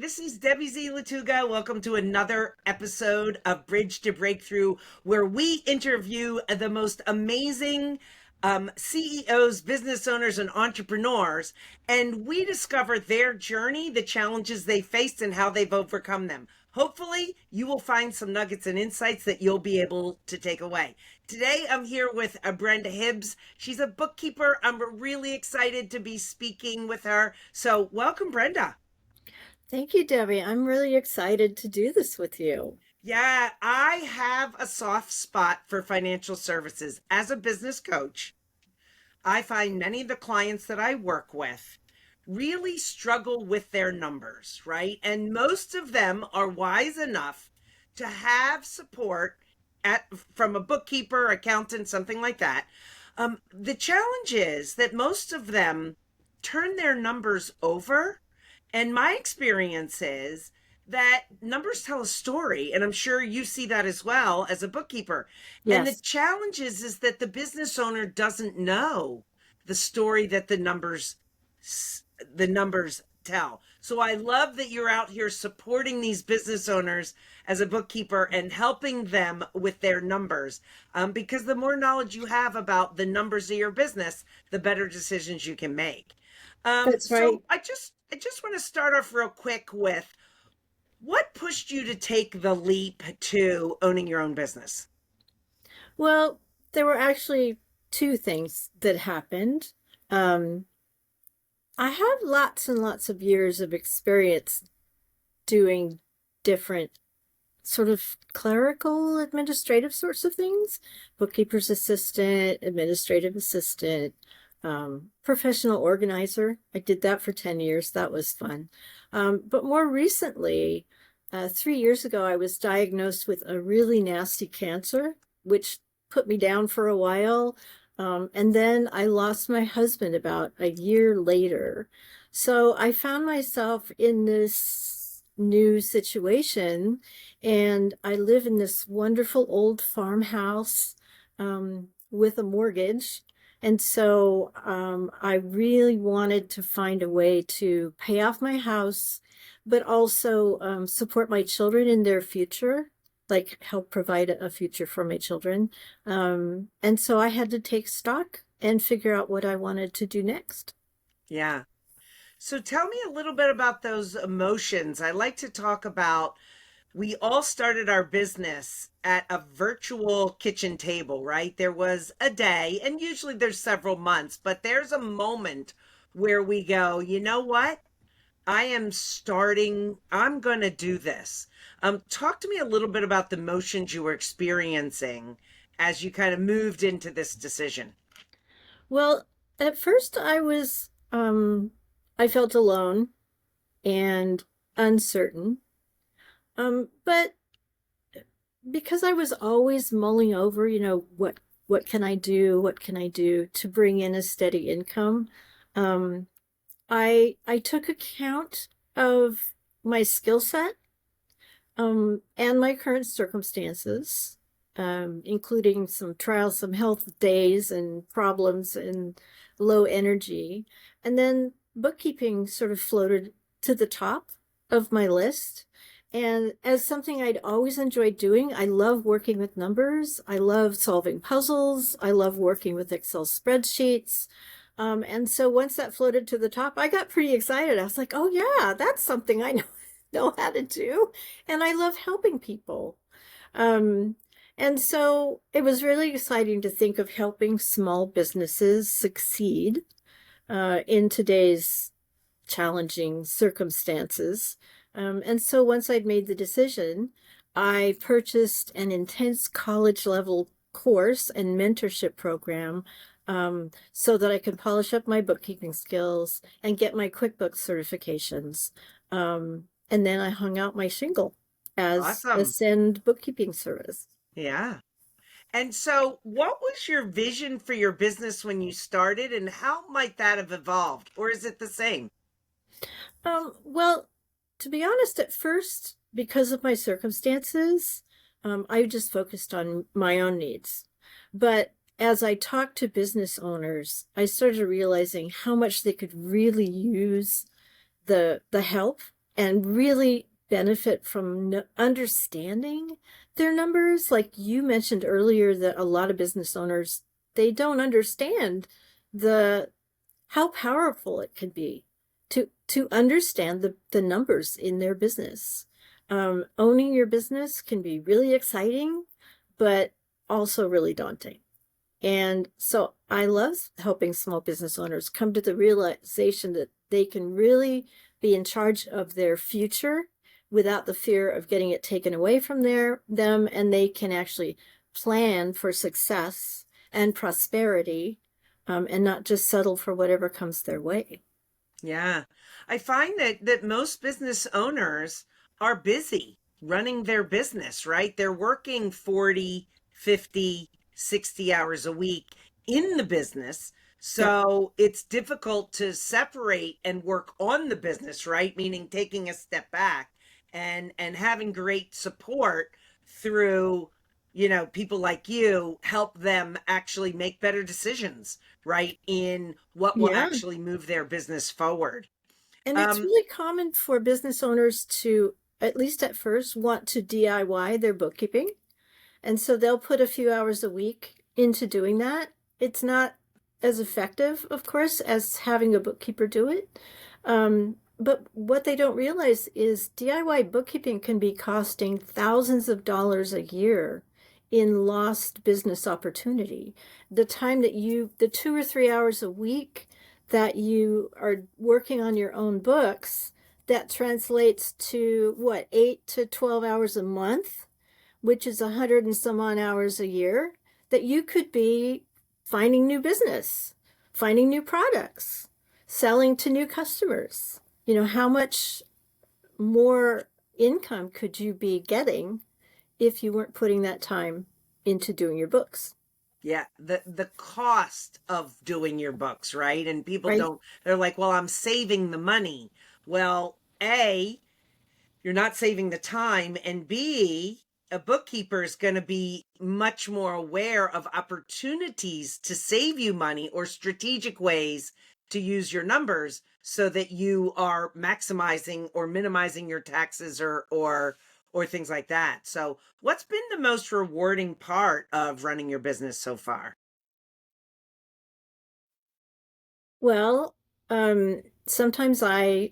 This is Debbie Z. Lattuga. Welcome to another episode of Bridge to Breakthrough, where we interview the most amazing CEOs, business owners, and entrepreneurs, and we discover their journey, the challenges they faced, and how they've overcome them. Hopefully, you will find some nuggets and insights that you'll be able to take away. Today, I'm here with Brenda Hibbs. She's a bookkeeper. I'm really excited to be speaking with her. So, welcome, Brenda. Thank you, Debbie. I'm really excited to do this with you. Yeah, I have a soft spot for financial services. As a business coach, I find many of the clients that I work with really struggle with their numbers, right? And most of them are wise enough to have support from a bookkeeper, accountant, something like that. The challenge is that most of them turn their numbers over, and my experience is that numbers tell a story, and I'm sure you see that as well as a bookkeeper. And the Yes, challenge is that the business owner doesn't know the story that the numbers tell. So I love that you're out here supporting these business owners as a bookkeeper and helping them with their numbers. Because the more knowledge you have about the numbers of your business, the better decisions you can make. that's right. So I just want to start off real quick with what pushed you to take the leap to owning your own business? Well, there were actually two things that happened. Um, I have lots and lots of years of experience doing different sort of clerical administrative sorts of things, bookkeeper's assistant, administrative assistant, professional organizer. I did that for 10 years. That was fun. But more recently, 3 years ago, I was diagnosed with a really nasty cancer, which put me down for a while. And then I lost my husband about a year later. So I found myself in this new situation, and I live in this wonderful old farmhouse with a mortgage. And so I really wanted to find a way to pay off my house, but also support my children in their future, like help provide a future for my children. And so I had to take stock and figure out what I wanted to do next. Yeah. So tell me a little bit about those emotions. I like to talk about we all started our business at a virtual kitchen table, right? There was a day, and usually there's several months, but there's a moment where we go, you know what? I'm going to do this. Talk to me a little bit about the emotions you were experiencing as you kind of moved into this decision. Well, at first I felt alone and uncertain. But because I was always mulling over, what can I do? What can I do to bring in a steady income? Um, I took account of my skill set, and my current circumstances, including some trials, some health days and problems and low energy. And then bookkeeping sort of floated to the top of my list. And as something I'd always enjoyed doing, I love working with numbers. I love solving puzzles. I love working with Excel spreadsheets. And so once that floated to the top, I got pretty excited. I was like, oh yeah, that's something I know, know how to do. And I love helping people. Um, and so it was really exciting to think of helping small businesses succeed in today's challenging circumstances. And so once I'd made the decision, I purchased an intense college level course and mentorship program, so that I could polish up my bookkeeping skills and get my QuickBooks certifications. And then I hung out my shingle as a Awesome. send bookkeeping service. Yeah. And so, what was your vision for your business when you started, and how might that have evolved? Or is it the same? Well, to be honest, at first, because of my circumstances, I just focused on my own needs. But as I talked to business owners, I started realizing how much they could really use the help and really benefit from understanding their numbers. Like you mentioned earlier, that a lot of business owners, they don't understand the how powerful it can be to understand the numbers in their business. Owning your business can be really exciting, but also really daunting. And so I love helping small business owners come to the realization that they can really be in charge of their future without the fear of getting it taken away from them, and they can actually plan for success and prosperity, and not just settle for whatever comes their way. Yeah. I find that most business owners are busy running their business, right? They're working 40, 50, 60 hours a week in the business. Yep. So it's difficult to separate and work on the business, right? Meaning taking a step back and having great support through, people like you help them actually make better decisions, right, in what will Yeah. actually move their business forward. And it's Um, really common for business owners to, at least at first, want to DIY their bookkeeping. And so they'll put a few hours a week into doing that. It's not as effective, of course, as having a bookkeeper do it. But what they don't realize is DIY bookkeeping can be costing thousands of dollars a year in lost business opportunity. The time that the 2 or 3 hours a week that you are working on your own books, that translates to what, 8 to 12 hours a month, which is 100 and some on hours a year, that you could be finding new business, finding new products, selling to new customers. How much more income could you be getting if you weren't putting that time into doing your books? yeah, the cost of doing your books, right? And people Right? don't, they're like, well, I'm saving the money. Well, A, you're not saving the time, and B, a bookkeeper is going to be much more aware of opportunities to save you money or strategic ways to use your numbers so that you are maximizing or minimizing your taxes or things like that. So what's been the most rewarding part of running your business so far? Well, sometimes I,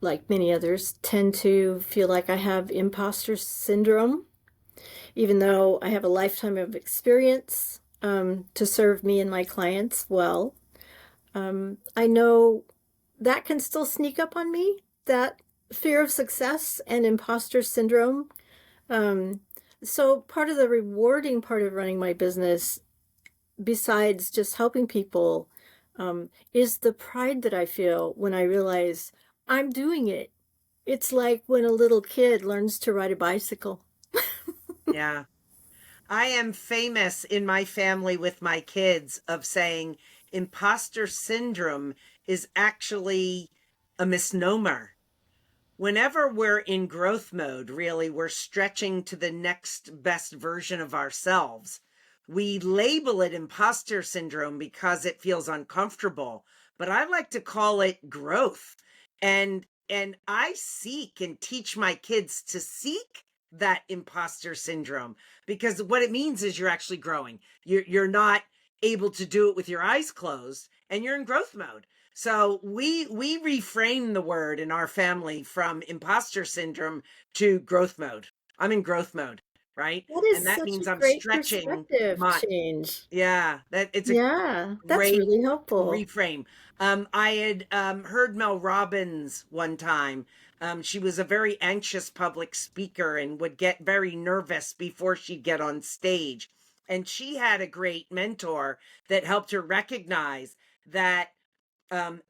like many others, tend to feel like I have imposter syndrome, even though I have a lifetime of experience to serve me and my clients well. I know that can still sneak up on me, that fear of success and imposter syndrome. Um, so part of the rewarding part of running my business, besides just helping people, is the pride that I feel when I realize I'm doing it. It's like when a little kid learns to ride a bicycle. Yeah. I am famous in my family with my kids of saying imposter syndrome is actually a misnomer. Whenever we're in growth mode, really, we're stretching to the next best version of ourselves. We label it imposter syndrome because it feels uncomfortable, but I like to call it growth. And I seek and teach my kids to seek that imposter syndrome, because what it means is you're actually growing. You're not able to do it with your eyes closed, and you're in growth mode. So we reframe the word in our family from imposter syndrome to growth mode. I'm in growth mode, right? That And is that such a means I'm great stretching perspective my, change. yeah, that it's a Yeah, that's great really helpful. reframe. I had heard Mel Robbins one time. She was a very anxious public speaker and would get very nervous before she'd get on stage. And she had a great mentor that helped her recognize that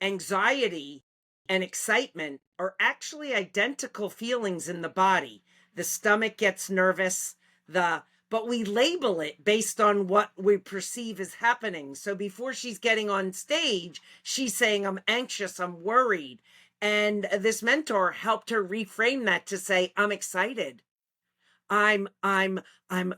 anxiety and excitement are actually identical feelings in the body. The stomach gets nervous, but we label it based on what we perceive is happening. So before she's getting on stage, she's saying, I'm anxious, I'm worried. And this mentor helped her reframe that to say, I'm excited. I'm I'm I'm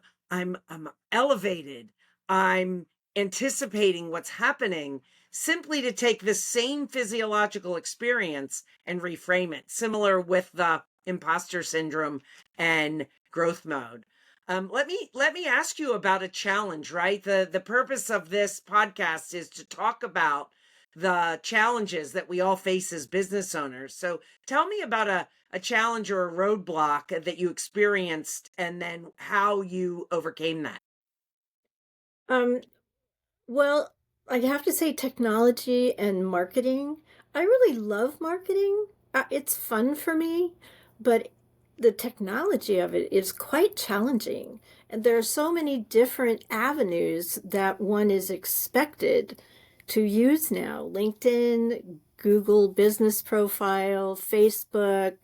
I'm elevated. I'm anticipating what's happening, simply to take the same physiological experience and reframe it, similar with the imposter syndrome and growth mode. Let me ask you about a challenge, right? The purpose of this podcast is to talk about the challenges that we all face as business owners. So tell me about a challenge or a roadblock that you experienced and then how you overcame that. Um, well, I have to say technology and marketing. I really love marketing. It's fun for me, but the technology of it is quite challenging. And there are so many different avenues that one is expected to use now. LinkedIn, Google Business Profile, Facebook,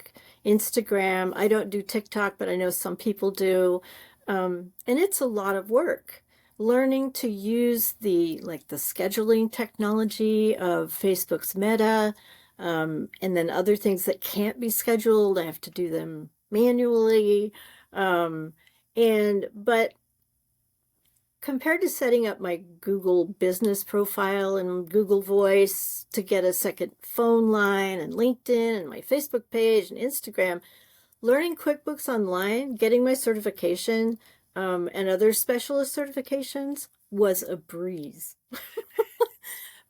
Instagram. I don't do TikTok, but I know some people do. And it's a lot of work learning to use the scheduling technology of Facebook's Meta, and then other things that can't be scheduled. I have to do them manually. But compared to setting up my Google business profile and Google Voice to get a second phone line and LinkedIn and my Facebook page and Instagram, learning QuickBooks Online, getting my certification, and other specialist certifications was a breeze.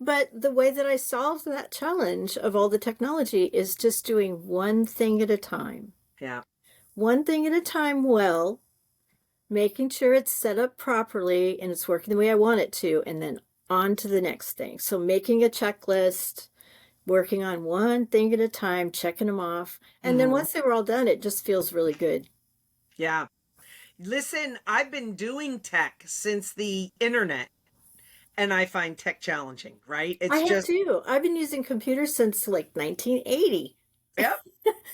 But the way that I solved that challenge of all the technology is just doing one thing at a time. Yeah. One thing at a time well, making sure it's set up properly and it's working the way I want it to, and then on to the next thing. So making a checklist, working on one thing at a time, checking them off. And then once they were all done, it just feels really good. Yeah. Listen, I've been doing tech since the internet, and I find tech challenging, right? I It's have just, too. I've been using computers since like 1980 yep,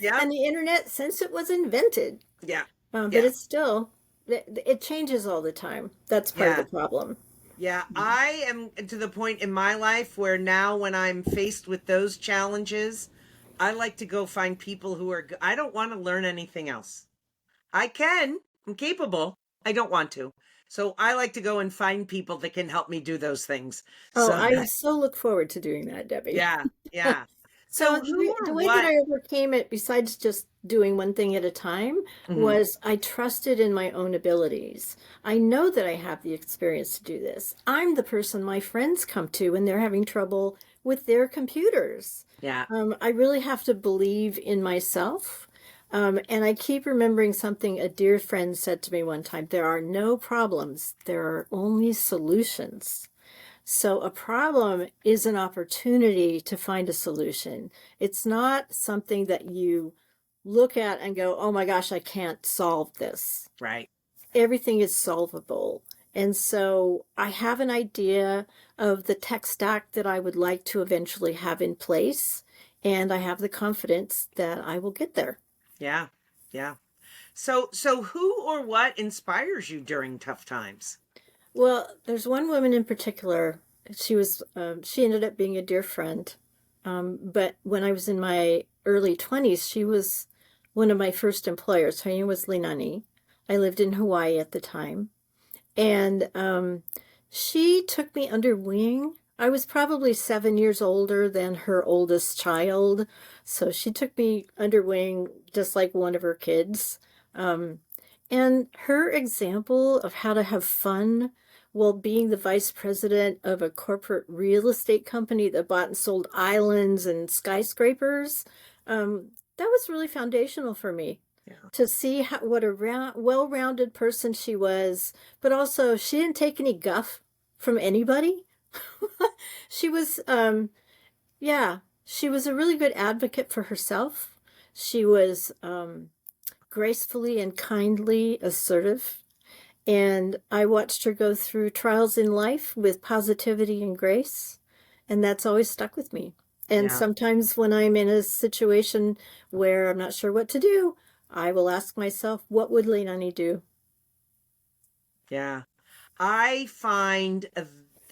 yep, and the internet since it was invented. yeah, But yeah, it's still, it changes all the time. That's part of the yeah, problem. yeah. I am to the point in my life where now, when I'm faced with those challenges, I like to go find people who are, I don't want to learn anything else. I can, I'm capable. I don't want to. So I like to go and find people that can help me do those things. Oh, So I that, so look forward to doing that, Debbie. yeah, yeah. So So who the or way that what? I overcame it, besides just doing one thing at a time, Mhm. was I trusted in my own abilities. I know that I have the experience to do this. I'm the person my friends come to when they're having trouble with their computers. Yeah. I really have to believe in myself. And I keep remembering something a dear friend said to me one time: there are no problems, there are only solutions. So a problem is an opportunity to find a solution. It's not something that you look at and go, oh my gosh, I can't solve this. Right. Everything is solvable. And so I have an idea of the tech stack that I would like to eventually have in place. And I have the confidence that I will get there. Yeah. Yeah. So who or what inspires you during tough times? Well, there's one woman in particular. She ended up being a dear friend. But when I was in my early 20s, she was one of my first employers. Her name was Linani. I lived in Hawaii at the time. And she took me under wing. I was probably 7 years older than her oldest child. So she took me under wing just like one of her kids. Um, and her example of how to have fun while being the vice president of a corporate real estate company that bought and sold islands and skyscrapers, that was really foundational for me Yeah. to see what a well-rounded person she was, but also she didn't take any guff from anybody. She was, yeah, she was a really good advocate for herself. She was gracefully and kindly assertive. And I watched her go through trials in life with positivity and grace. And that's always stuck with me. And Yeah. sometimes when I'm in a situation where I'm not sure what to do, I will ask myself, what would Leilani do? Yeah. I find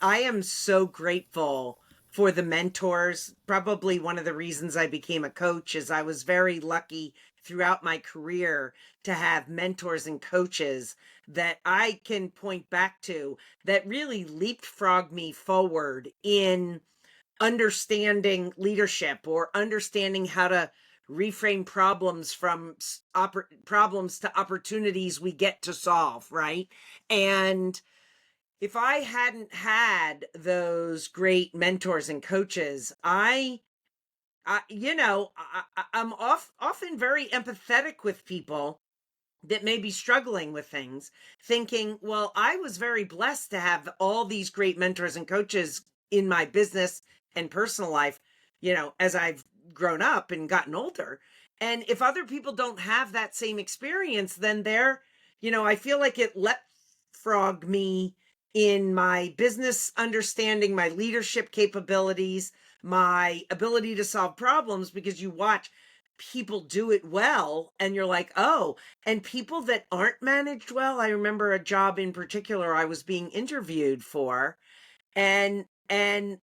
I am so grateful for the mentors. Probably one of the reasons I became a coach is I was very lucky throughout my career to have mentors and coaches that I can point back to that really leapfrogged me forward in understanding leadership or understanding how to reframe problems from problems to opportunities we get to solve, right? And if I hadn't had those great mentors and coaches, I'm often very empathetic with people that may be struggling with things, thinking, well, I was very blessed to have all these great mentors and coaches in my business and personal life, as I've grown up and gotten older. And if other people don't have that same experience, then I feel like it let frog me in my business understanding, my leadership capabilities, my ability to solve problems, because you watch people do it well and you're like, oh, and people that aren't managed well. I remember a job in particular I was being interviewed for, and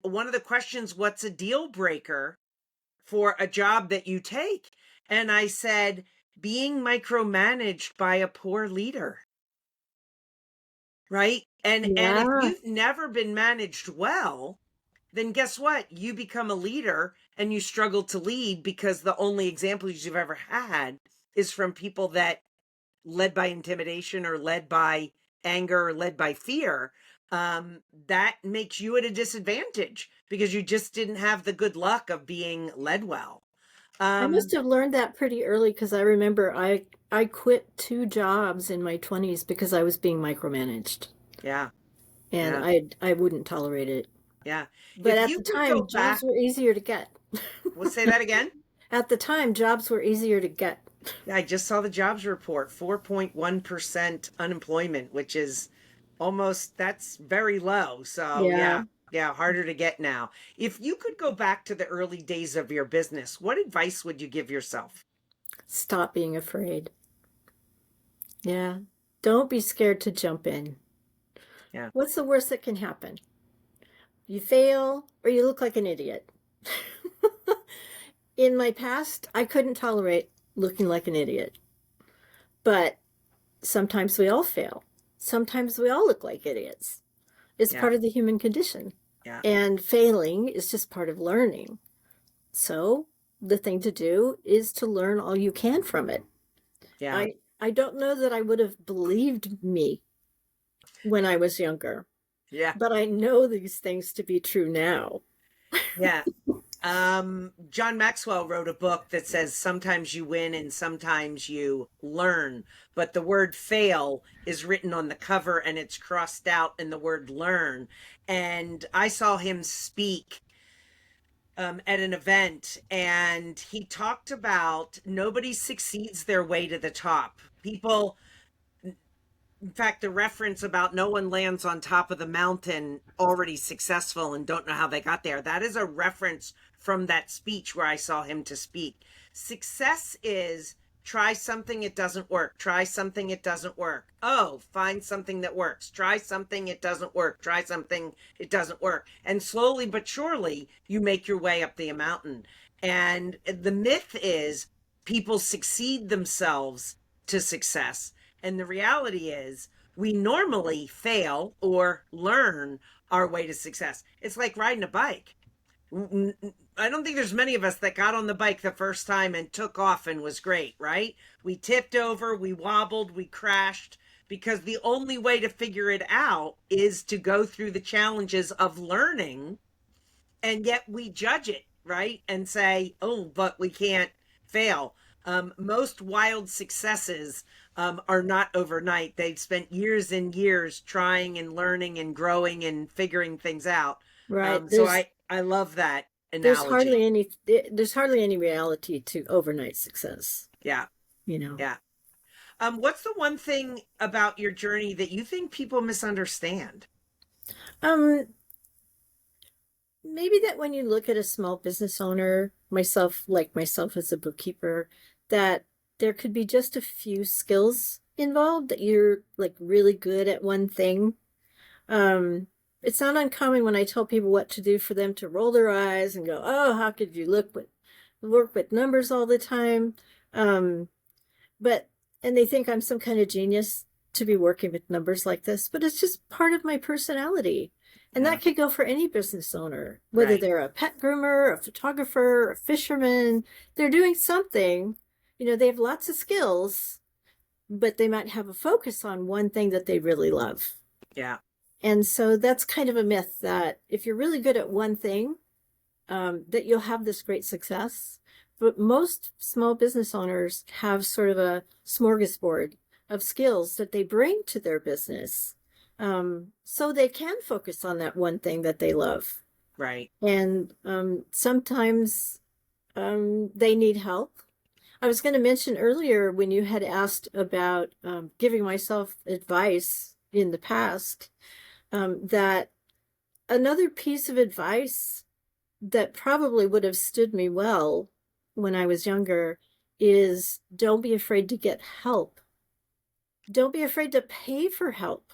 one of the questions, what's a deal breaker for a job that you take? And I said, being micromanaged by a poor leader. Right? And if Yeah. you've never been managed well, then guess what? You become a leader and you struggle to lead because the only examples you've ever had is from people that led by intimidation or led by anger or led by fear. That makes you at a disadvantage because you just didn't have the good luck of being led well. I must Um, have learned that pretty early because I remember I quit 2 jobs in my 20s because I was being micromanaged yeah, and yeah, I wouldn't tolerate it. yeah. But If at you the could go time, jobs back, were easier to get. we'll say that again. At the time, jobs were easier to get. Yeah, I just saw the jobs report, 4.1% unemployment, which is that's very low. So, Yeah. yeah, harder to get now. If you could go back to the early days of your business, what advice would you give yourself? Stop being afraid. Yeah. Don't be scared to jump in. Yeah, What's the worst that can happen? You fail or you look like an idiot. In my past, I couldn't tolerate looking like an idiot. But sometimes we all fail. Sometimes we all look like idiots. It's yeah, part of the human condition. yeah, And failing is just part of learning. So the thing to do is to learn all you can from it. yeah, I don't know that I would have believed me when I was younger, yeah, but I know these things to be true now. yeah. John Maxwell wrote a book that says sometimes you win and sometimes you learn, but the word fail is written on the cover and it's crossed out in the word learn. And I saw him speak at an event, and he talked about nobody succeeds their way to the top. People, in fact, the reference about no one lands on top of the mountain already successful and don't know how they got there, that is a reference from that speech where I saw him to speak. Success is try something, it doesn't work. Try something, it doesn't work. Oh, find something that works. Try something, it doesn't work. Try something, it doesn't work. And slowly but surely, you make your way up the mountain. And the myth is people succeed themselves to success. And the reality is, we normally fail or learn our way to success. It's like riding a bike. I don't think there's many of us that got on the bike the first time and took off and was great, right? We tipped over, we wobbled, we crashed, because the only way to figure it out is to go through the challenges of learning, and yet we judge it, right? And say, oh, but we can't fail. Most wild successes are not overnight. They've spent years and years trying and learning and growing and figuring things out. Right. So I love that There's analogy. hardly any there's hardly any reality to overnight success, Yeah, you know. yeah. What's the one thing about your journey that you think people misunderstand? Um Maybe that when you look at a small business owner, myself as a bookkeeper, that there could be just a few skills involved that you're like really good at one thing. Um, it's not uncommon when I tell people what to do for them to roll their eyes and go, "Oh, how could you work with numbers all the time?" Um, but and they think I'm some kind of genius to be working with numbers like this, but it's just part of my personality. And Yeah. that could go for any business owner, whether Right. they're a pet groomer, a photographer, a fisherman, they're doing something, they have lots of skills, but they might have a focus on one thing that they really love. Yeah. And so that's kind of a myth that if you're really good at one thing, that you'll have this great success. But most small business owners have sort of a smorgasbord of skills that they bring to their business, so they can focus on that one thing that they love. Right. And sometimes they need help. I was going to mention earlier when you had asked about giving myself advice in the past, that another piece of advice that probably would have stood me well when I was younger is don't be afraid to get help. Don't be afraid to pay for help.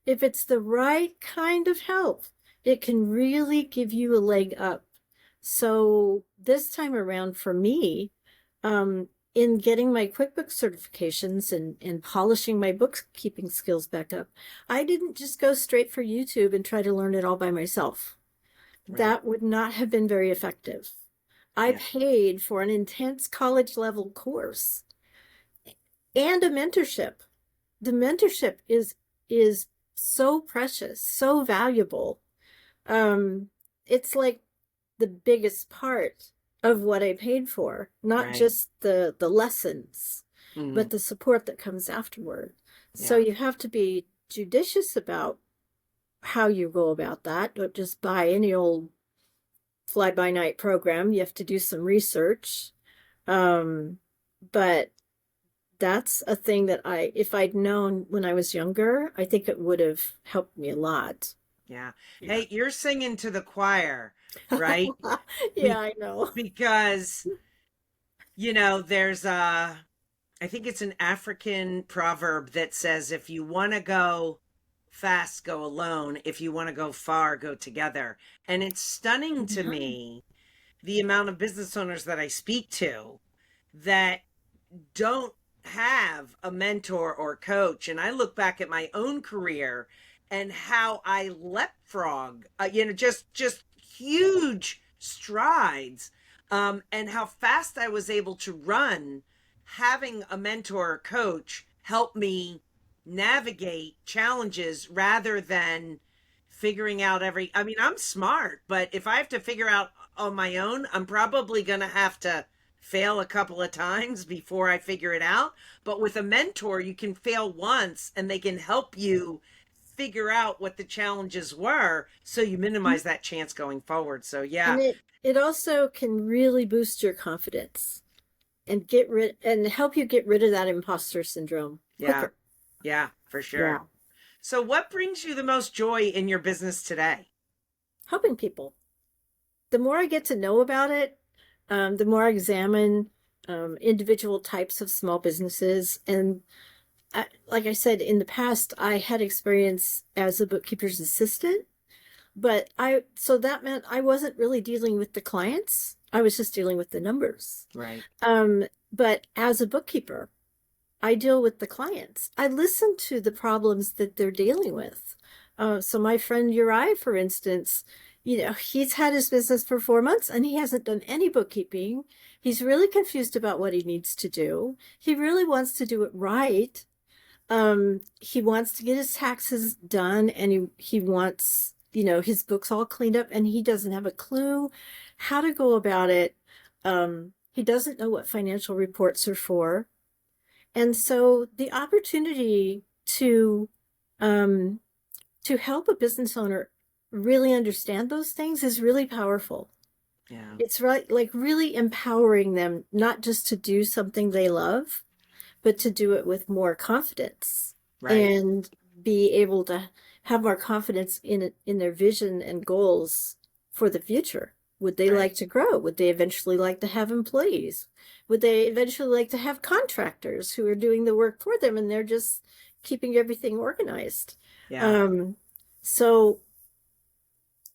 If it's the right kind of help, it can really give you a leg up. So this time around for me, in getting my QuickBooks certifications and polishing my bookkeeping skills back up, I didn't just go straight for YouTube and try to learn it all by myself. Right. That would not have been very effective. I Yeah. paid for an intense college level course and a mentorship. The mentorship is so precious, so valuable. It's like the biggest part of what I paid for, not Right. just the lessons, Mhm. but the support that comes afterward. So Yeah. you have to be judicious about how you go about that. Don't just buy any old fly-by-night program. You have to do some research. But that's a thing that if I'd known when I was younger, I think it would have helped me a lot. Yeah. Yeah. Hey, you're singing to the choir, right? Yeah, Be- I know. because, there's I think it's an African proverb that says, if you want to go fast, go alone. If you want to go far, go together. And it's stunning to Yeah. me the amount of business owners that I speak to that don't have a mentor or coach. And I look back at my own career and how I leapfrog, just huge strides, and how fast I was able to run. Having a mentor or coach help me navigate challenges rather than figuring out I'm smart, but if I have to figure out on my own, I'm probably going to have to fail a couple of times before I figure it out. But with a mentor, you can fail once and they can help you figure out what the challenges were so you minimize that chance going forward. So yeah. And it also can really boost your confidence and help you get rid of that imposter syndrome Yeah. quicker. Yeah, for sure. Yeah. So what brings you the most joy in your business today? Helping people. The more I get to know about it, the more I examine individual types of small businesses. And like I said, in the past, I had experience as a bookkeeper's assistant, so that meant I wasn't really dealing with the clients. I was just dealing with the numbers. Right. But as a bookkeeper, I deal with the clients. I listen to the problems that they're dealing with. So my friend Uri, for instance, he's had his business for 4 months and he hasn't done any bookkeeping. He's really confused about what he needs to do. He really wants to do it right. He wants to get his taxes done and he wants, his books all cleaned up, and he doesn't have a clue how to go about it. He doesn't know what financial reports are for. And so the opportunity to help a business owner really understand those things is really powerful. Yeah. It's right, like really empowering them, not just to do something they love, but to do it with more confidence. Right. And be able to have more confidence in their vision and goals for the future. Would they Right. like to grow? Would they eventually like to have employees? Would they eventually like to have contractors who are doing the work for them and they're just keeping everything organized? Yeah. So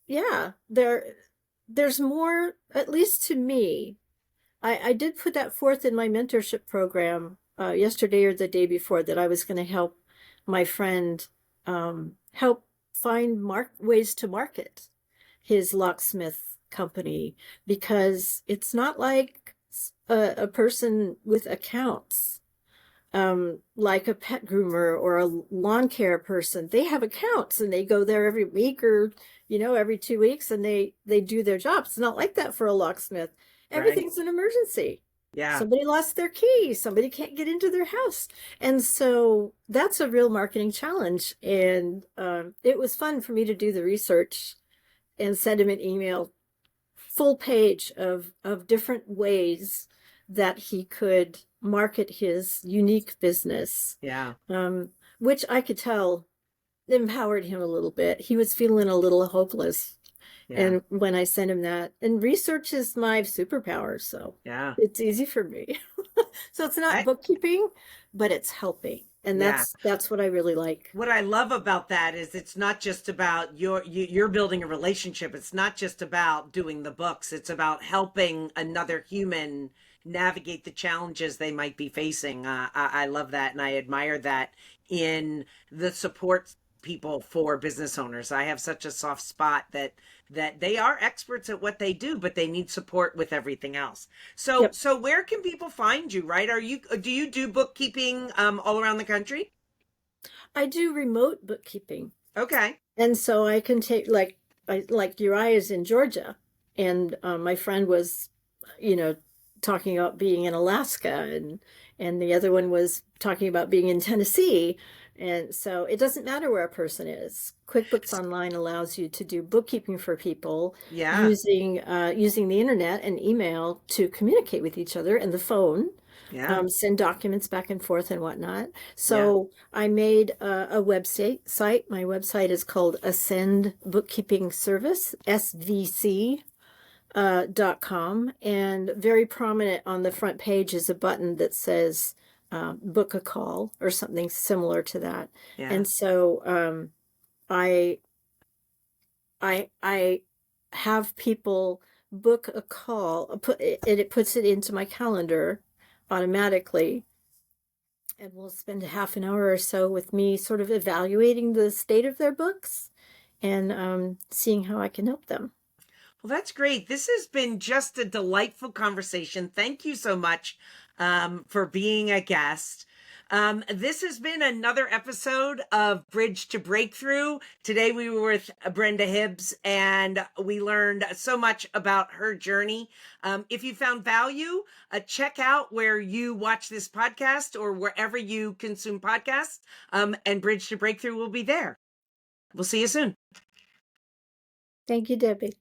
yeah, there's more, at least to me. I did put that forth in my mentorship program yesterday or the day before, that I was going to help my friend help find ways to market his locksmith company, because it's not like a person with accounts, like a pet groomer or a lawn care person. They have accounts and they go there every week, or every 2 weeks, and they do their job. It's not like that for a locksmith. Right. Everything's an emergency. Yeah. Somebody lost their key, somebody can't get into their house. And so that's a real marketing challenge. And it was fun for me to do the research and send him an email, full page of different ways that he could market his unique business, Yeah. which I could tell empowered him a little bit. He was feeling a little hopeless. Yeah. And when I sent him that, and research is my superpower, so Yeah. it's easy for me. So it's not I, bookkeeping, but it's helping. And yeah. that's what I really like. What I love about that is it's not just about you're building a relationship. It's not just about doing the books. It's about helping another human navigate the challenges they might be facing. I love that, and I admire that in the support people for business owners. I have such a soft spot that they are experts at what they do, but they need support with everything else. So Yep. so where can people find you, right? Do you do bookkeeping all around the country? I do remote bookkeeping. Okay. And so I can take, like Uriah's in Georgia, and my friend was, you know, talking about being in Alaska, and the other one was talking about being in Tennessee. And so it doesn't matter where a person is. QuickBooks Online allows you to do bookkeeping for people Yeah. using the internet and email to communicate with each other, and the phone, Yeah. send documents back and forth and whatnot. Yeah. So I made a website. My website is called Ascend Bookkeeping Service, SVC. .com, and very prominent on the front page is a button that says book a call, or something similar to that. Yeah. And so I I have people book a call, and it puts it into my calendar automatically, and we'll spend a half an hour or so with me sort of evaluating the state of their books, and seeing how I can help them. Well, that's great. This has been just a delightful conversation. Thank you so much for being a guest. This has been another episode of Bridge to Breakthrough. Today we were with Brenda Hibbs, and we learned so much about her journey. If you found value, check out where you watch this podcast or wherever you consume podcasts, and Bridge to Breakthrough will be there. We'll see you soon. Thank you, Debbie.